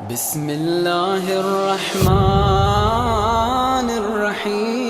بسم الله الرحمن الرحيم.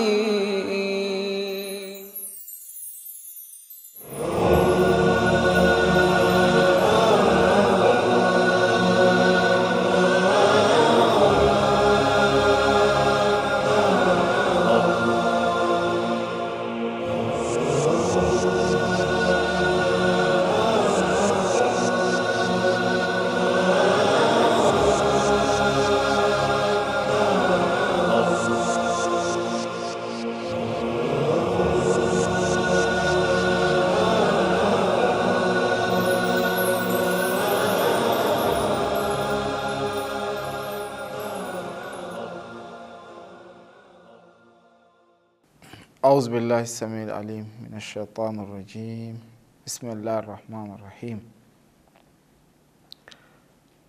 أعوذ بالله السميع العليم من الشيطان الرجيم بسم الله الرحمن الرحيم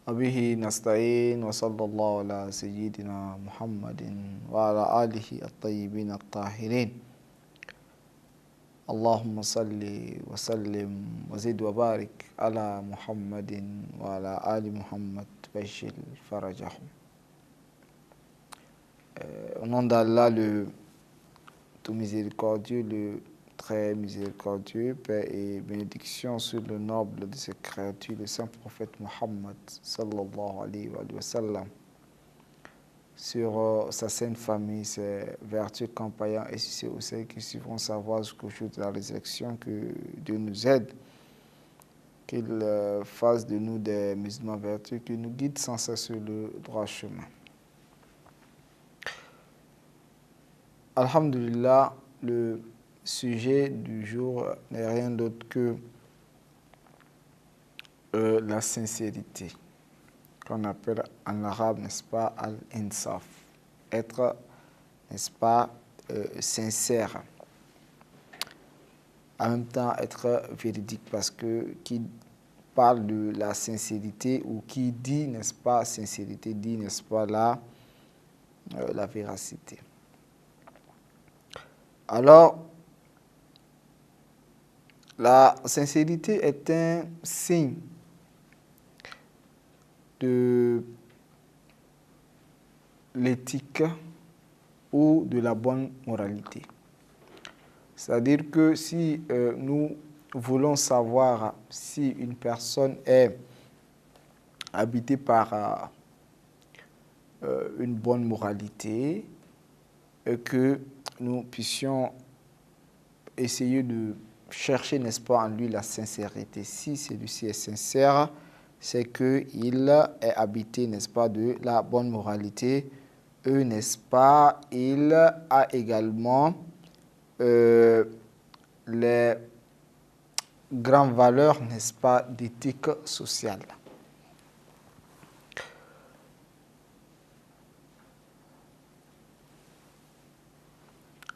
وبه نستعين وصلى الله على سيدنا محمد وعلى آله الطيبين الطاهرين اللهم صل وسلم وزد وبارك على محمد وعلى آل محمد بشر فرجهم. Au nom d'Allah, le tout miséricordieux, le très miséricordieux, paix et bénédiction sur le noble de ses créatures, le saint prophète Muhammad sallallahu alayhi wa sallam, sur sa sainte famille, ses vertus compagnons et sur ceux qui suivront sa voie jusqu'au jour de la résurrection, que Dieu nous aide, qu'il fasse de nous des musulmans vertueux, qu'il nous guide sans cesse sur le droit chemin. Alhamdulillah, le sujet du jour n'est rien d'autre que la sincérité, qu'on appelle en arabe, n'est-ce pas, al-insaf, être, n'est-ce pas, sincère, en même temps être véridique, parce que qui parle de la sincérité ou qui dit, n'est-ce pas, sincérité, dit, n'est-ce pas, la véracité. Alors, la sincérité est un signe de l'éthique ou de la bonne moralité. C'est-à-dire que si nous voulons savoir si une personne est habitée par une bonne moralité, que nous puissions essayer de chercher, n'est-ce pas, en lui la sincérité. Si celui-ci est sincère, c'est qu'il est habité, n'est-ce pas, de la bonne moralité. N'est-ce pas, il a également les grandes valeurs, n'est-ce pas, d'éthique sociale.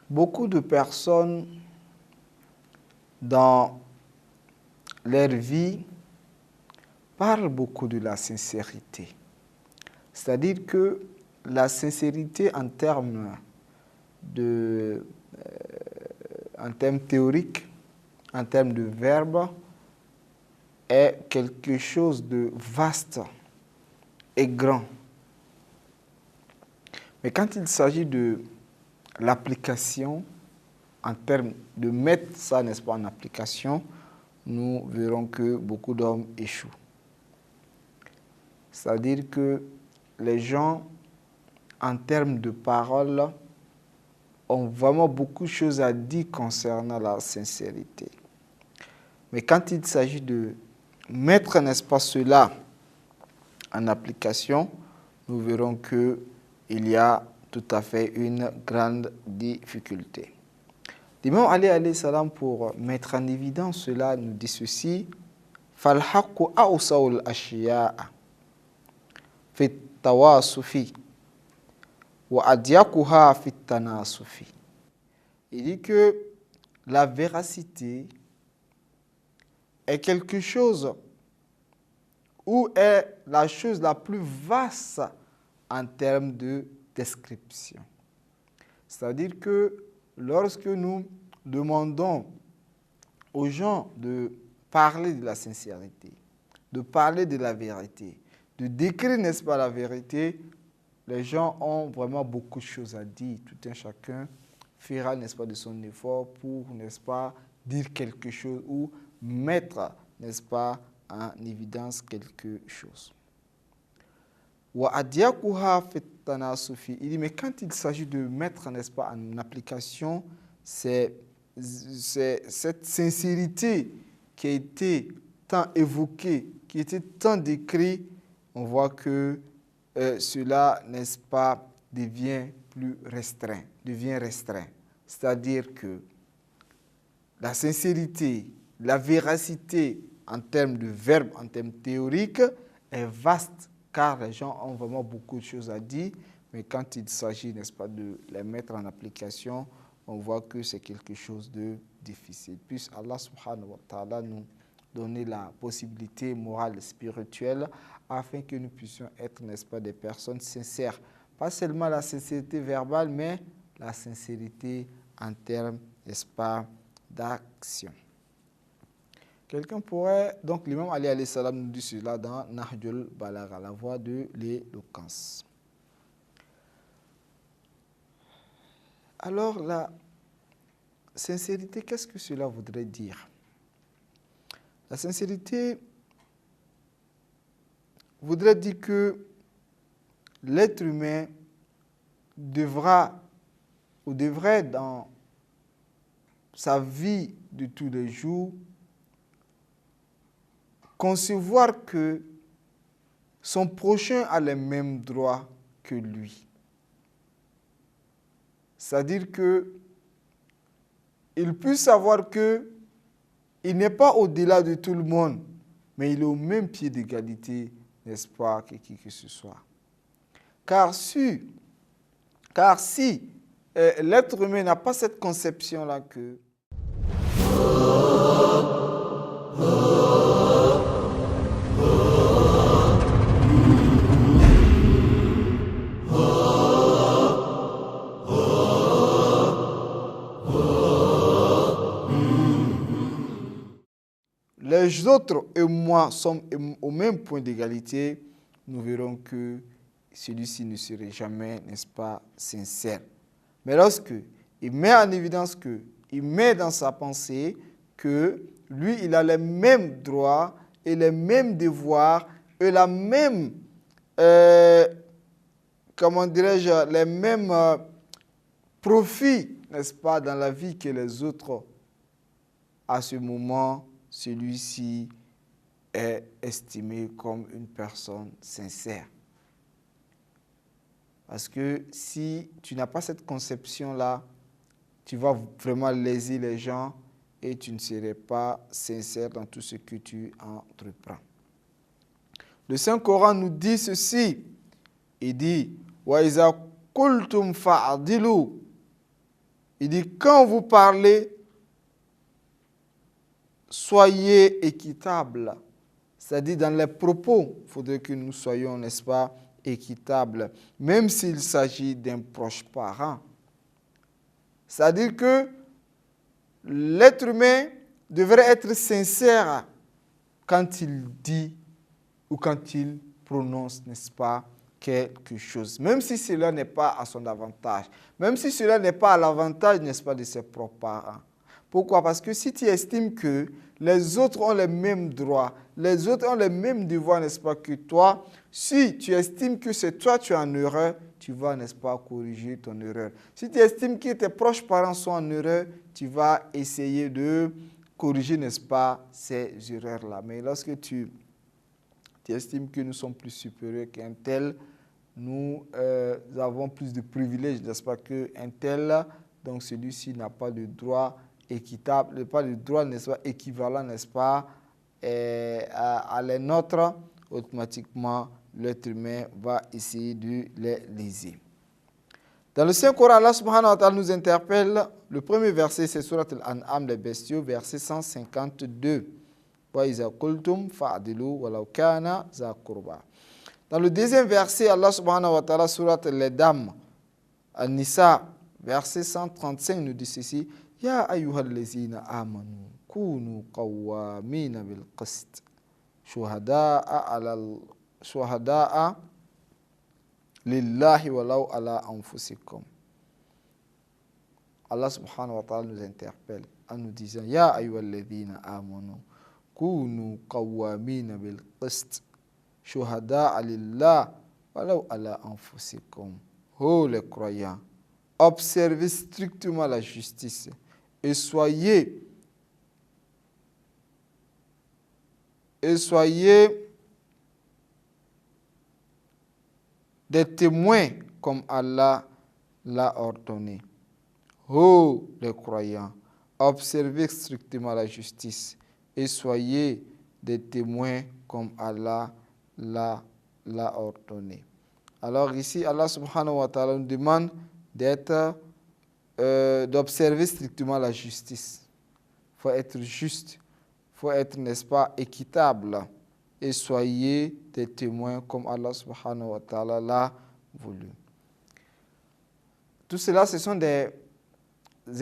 Beaucoup de personnes dans leur vie parlent beaucoup de la sincérité. C'est-à-dire que la sincérité en termes théoriques, en termes de verbe, est quelque chose de vaste et grand. Mais quand il s'agit de l'application, en termes de mettre ça, n'est-ce pas, en application, nous verrons que beaucoup d'hommes échouent. C'est-à-dire que les gens, en termes de parole, ont vraiment beaucoup de choses à dire concernant la sincérité. Mais quand il s'agit de mettre, n'est-ce pas, cela en application, nous verrons qu'il y a tout à fait une grande difficulté. L'imam Ali alayhi salam, pour mettre en évidence cela, nous dit ceci: Falhaqu awsawul ashiya'a fit tawasufi wa adyakuha fit tanasufi. Il dit que la véracité est quelque chose ou est la chose la plus vaste en termes de description. C'est-à-dire que lorsque nous demandons aux gens de parler de la sincérité, de parler de la vérité, de décrire, n'est-ce pas, la vérité, les gens ont vraiment beaucoup de choses à dire. Tout un chacun fera, n'est-ce pas, de son effort pour, n'est-ce pas, dire quelque chose ou mettre, n'est-ce pas, en évidence quelque chose. Il dit, mais quand il s'agit de mettre, n'est-ce pas, en application, c'est cette sincérité qui a été tant évoquée, qui a été tant décrite, on voit que cela, n'est-ce pas, devient restreint. C'est-à-dire que la sincérité, la véracité en termes de verbe, en termes théoriques, est vaste, car les gens ont vraiment beaucoup de choses à dire, mais quand il s'agit, n'est-ce pas, de les mettre en application, on voit que c'est quelque chose de difficile. Puisse Allah subhanahu wa ta'ala nous donner la possibilité morale et spirituelle afin que nous puissions être, n'est-ce pas, des personnes sincères. Pas seulement la sincérité verbale, mais la sincérité en termes, n'est-ce pas, d'action. Quelqu'un pourrait, donc l'imam Ali alayhi salam nous dit cela dans Nahjul Balagha, la voie de l'éloquence. Alors la sincérité, qu'est-ce que cela voudrait dire? La sincérité voudrait dire que l'être humain devrait dans sa vie de tous les jours concevoir que son prochain a les mêmes droits que lui. C'est-à-dire que il puisse savoir que il n'est pas au-delà de tout le monde, mais il est au même pied d'égalité, n'est-ce pas, que qui que ce soit. Car si l'être humain n'a pas cette conception-là que les autres et moi sommes au même point d'égalité, nous verrons que celui-ci ne serait jamais, n'est-ce pas, sincère. Mais lorsque il met en évidence il met dans sa pensée que lui, il a les mêmes droits et les mêmes devoirs et la même, comment dirais-je, les mêmes profits, n'est-ce pas, dans la vie que les autres, à ce moment, celui-ci est estimé comme une personne sincère. Parce que si tu n'as pas cette conception-là, tu vas vraiment léser les gens et tu ne serais pas sincère dans tout ce que tu entreprends. Le Saint-Coran nous dit ceci. Il dit « Wa iza qultum fa'adilu » Il dit « Quand vous parlez, soyez équitables. » C'est-à-dire dans les propos, il faudrait que nous soyons, n'est-ce pas, équitables, même s'il s'agit d'un proche parent. C'est-à-dire que l'être humain devrait être sincère quand il dit ou quand il prononce, n'est-ce pas, quelque chose. Même si cela n'est pas à son avantage. Même si cela n'est pas à l'avantage, n'est-ce pas, de ses propres parents. Pourquoi? Parce que si tu estimes que les autres ont les mêmes droits, les autres ont les mêmes devoirs, n'est-ce pas, que toi, si tu estimes que c'est toi tu es en erreur, tu vas, n'est-ce pas, corriger ton erreur. Si tu estimes que tes proches parents sont en erreur, tu vas essayer de corriger, n'est-ce pas, ces erreurs-là. Mais lorsque tu estimes que nous sommes plus supérieurs qu'un tel, nous avons plus de privilèges, n'est-ce pas, qu'un tel, donc celui-ci n'a pas de droit équitable, pas de droit, n'est-ce pas, équivalent, n'est-ce pas, à les nôtres, automatiquement, l'être humain va essayer de les léser. Dans le Saint-Coran, Allah subhanahu wa ta'ala nous interpelle, le premier verset, c'est Surat Al-An'am, les bestiaux, verset 152. Wa iza qultum fa'dilu walau kana za qurba. Dans le deuxième verset, Allah subhanahu wa ta'ala, Surat Les Dames, An-Nisa, verset 135, nous dit ceci. Ya ayyuhallazina amanu kunu qawwamina bil qist shuhada'a 'alal shuhada'a lillahi walau ala anfusikum. Allah subhanahu wa ta'ala nous interpelle en nous disant Ya ayyuhalladhina amanu kunu qawwamina bil qist shuhada'a lillah walau ala anfusikum. Oh les croyants, observez strictement la justice et soyez des témoins comme Allah l'a ordonné. Oh les croyants, observez strictement la justice et soyez des témoins comme Allah l'a ordonné. Alors ici, Allah subhanahu wa ta'ala nous demande d'observer strictement la justice. Il faut être juste, il faut être, n'est-ce pas, équitable. Et soyez des témoins comme Allah subhanahu wa ta'ala l'a voulu. Tout cela, ce sont des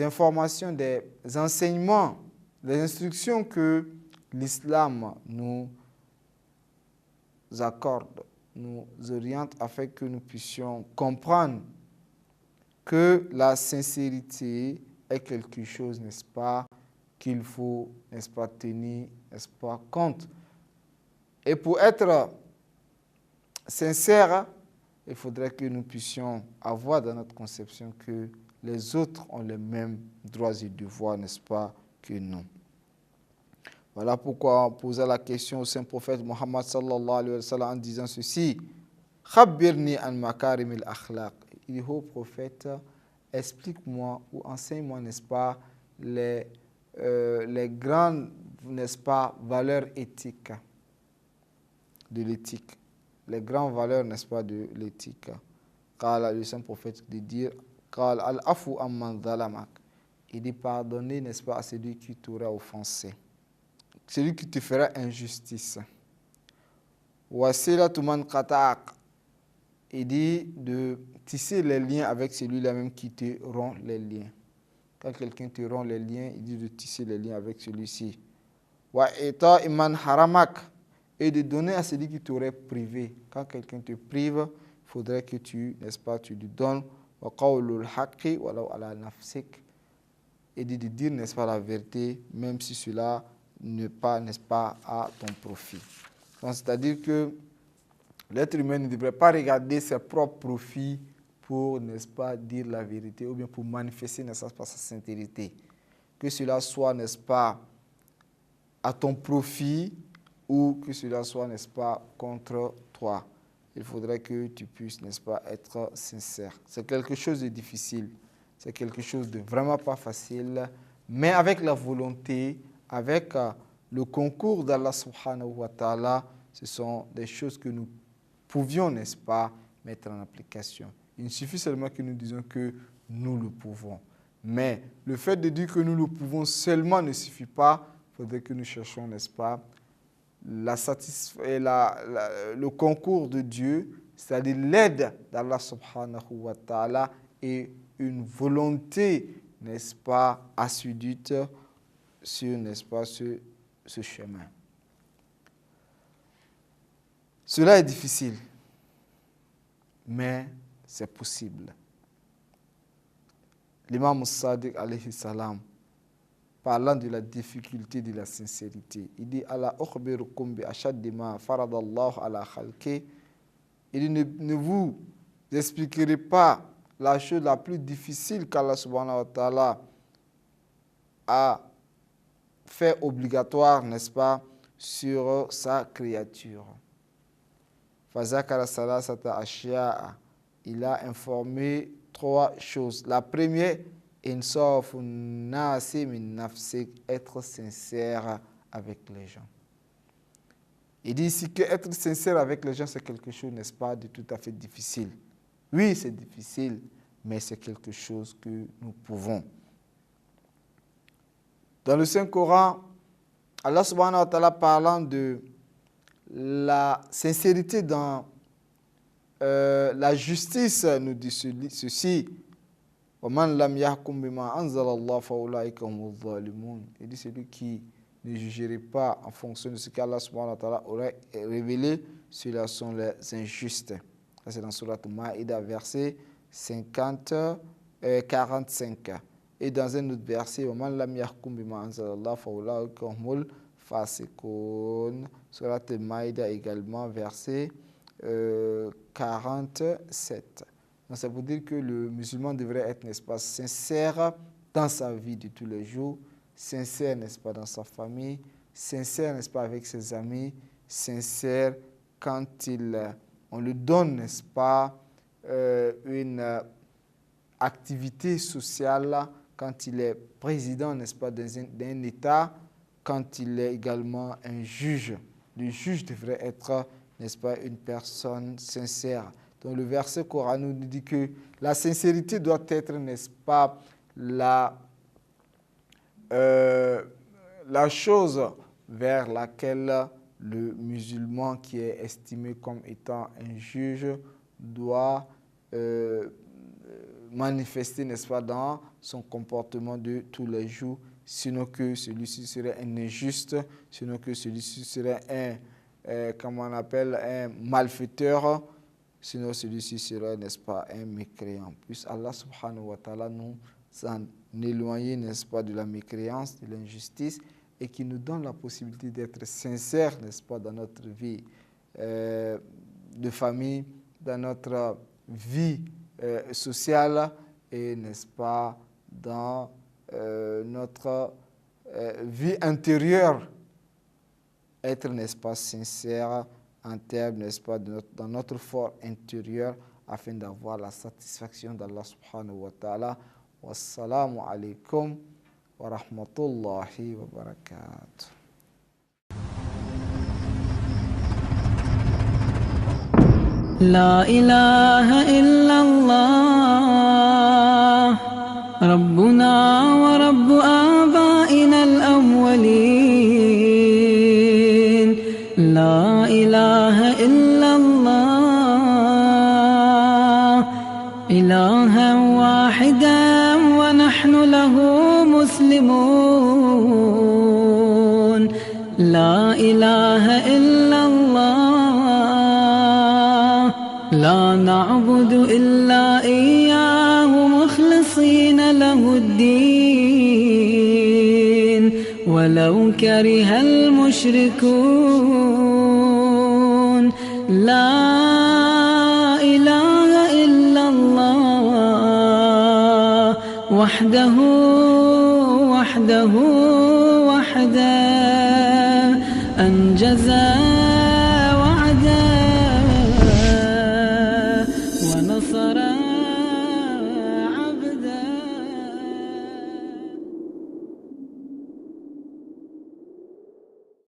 informations, des enseignements, des instructions que l'islam nous accorde, nous oriente afin que nous puissions comprendre que la sincérité est quelque chose, n'est-ce pas, qu'il faut, n'est-ce pas, tenir, n'est-ce pas, compte. Et pour être sincère, il faudrait que nous puissions avoir dans notre conception que les autres ont les mêmes droits et devoirs, n'est-ce pas, que nous. Voilà pourquoi on posait la question au Saint-Prophète Mohammed sallallahu alayhi wa sallam en disant ceci. Khabbirni an makarim al-akhlaq. Il dit, ô prophète, explique-moi ou enseigne-moi, n'est-ce pas, les grandes, n'est-ce pas, valeurs éthiques de l'éthique. Les grandes valeurs, n'est-ce pas, de l'éthique. Car le Saint-Prophète dit dire, Qal al-afu amman zalamak. Il dit pardonner, n'est-ce pas, à celui qui t'aura offensé. Celui qui te fera injustice. Wasilatu man qata'ak. Il dit de tisser les liens avec celui-là même qui te rompt les liens. Quand quelqu'un te rompt les liens, il dit de tisser les liens avec celui-ci. Wa ita iman haramak. Et de donner à celui qui t'aurait privé. Quand quelqu'un te prive, il faudrait que tu, n'est-ce pas, tu lui donnes. Wa qawlul haqqi walau ala nafsik. Et de dire, n'est-ce pas, la vérité, même si cela n'est pas, n'est-ce pas, à ton profit. Donc, c'est-à-dire que l'être humain ne devrait pas regarder ses propres profits pour, n'est-ce pas, dire la vérité ou bien pour manifester, n'est-ce pas, sa sincérité. Que cela soit, n'est-ce pas, à ton profit ou que cela soit, n'est-ce pas, contre toi. Il faudrait que tu puisses, n'est-ce pas, être sincère. C'est quelque chose de difficile. C'est quelque chose de vraiment pas facile. Mais avec la volonté, avec le concours d'Allah subhanahu wa ta'ala, ce sont des choses que nous pouvions, n'est-ce pas, mettre en application. Il suffit seulement que nous disions que nous le pouvons. Mais le fait de dire que nous le pouvons seulement ne suffit pas. Il faudrait que nous cherchions, n'est-ce pas, le concours de Dieu, c'est-à-dire l'aide d'Allah subhanahu wa ta'ala et une volonté, n'est-ce pas, assidue sur, n'est-ce pas, ce chemin. Cela est difficile, mais c'est possible. L'imam Sadiq alayhi salam, parlant de la difficulté de la sincérité, il dit Ala ukhbirukum bi ashaddi ma faradallahu ala khalqi. Il dit ne vous expliquerai pas la chose la plus difficile qu'Allah subhanahu wa ta'ala a fait obligatoire, n'est-ce pas, sur sa créature. Fazakara salasata ashya'a. Il a informé 3 choses. La première, insafun nasi min nafsik, être sincère avec les gens. Il dit ici que être sincère avec les gens, c'est quelque chose, n'est-ce pas, de tout à fait difficile. Oui, c'est difficile, mais c'est quelque chose que nous pouvons. Dans le Saint-Coran, Allah subhanahu wa ta'ala parlant de la sincérité dans la justice, nous dit ceci. Il dit celui qui ne jugerez pas en fonction de ce qu'Allah subhanahu wa ta'ala aurait révélé, ceux-là sont les injustes. Ça, c'est dans Surat Maïda, verset 45. Et dans un autre verset, وَمَنْ لَمْ يَحْكُمْ بِمَا أَنزَلَ اللَّهُ فَأُولَٰئِكَ هُمُ الْفَاسِقُونَ. Surat Maïda également, verset 47. Donc, ça veut dire que le musulman devrait être, n'est-ce pas, sincère dans sa vie de tous les jours, sincère, n'est-ce pas, dans sa famille, sincère, n'est-ce pas, avec ses amis, sincère quand on lui donne, n'est-ce pas, une activité sociale, quand il est président, n'est-ce pas, d'un État, quand il est également un juge. Le juge devrait être, n'est-ce pas, une personne sincère. Donc le verset coranique nous dit que la sincérité doit être, n'est-ce pas, la chose vers laquelle le musulman qui est estimé comme étant un juge doit manifester, n'est-ce pas, dans son comportement de tous les jours, sinon que celui-ci serait un injuste, sinon que celui-ci serait un malfaiteur, sinon celui-ci serait, n'est-ce pas, un mécréant. Puisse Allah subhanahu wa ta'ala nous en éloigner, n'est-ce pas, de la mécréance, de l'injustice, et qui nous donne la possibilité d'être sincères, n'est-ce pas, dans notre vie de famille, dans notre vie sociale et, n'est-ce pas, dans notre vie intérieure. Être, n'est-ce pas, sincère en termes, n'est-ce pas, dans notre fort intérieur afin d'avoir la satisfaction d'Allah subhanahu wa ta'ala. Wassalamu alaikum wa rahmatullahi wa barakatuh. لا إله إلا الله ربنا ورب آبائنا الأولين لا إله إلا الله إلها واحدا ونحن له مسلمون لا إله إلا الله لا نعبد إلا إياه مخلصين له الدين ولو كره المشركون لا إله إلا الله وحده وحده أنجز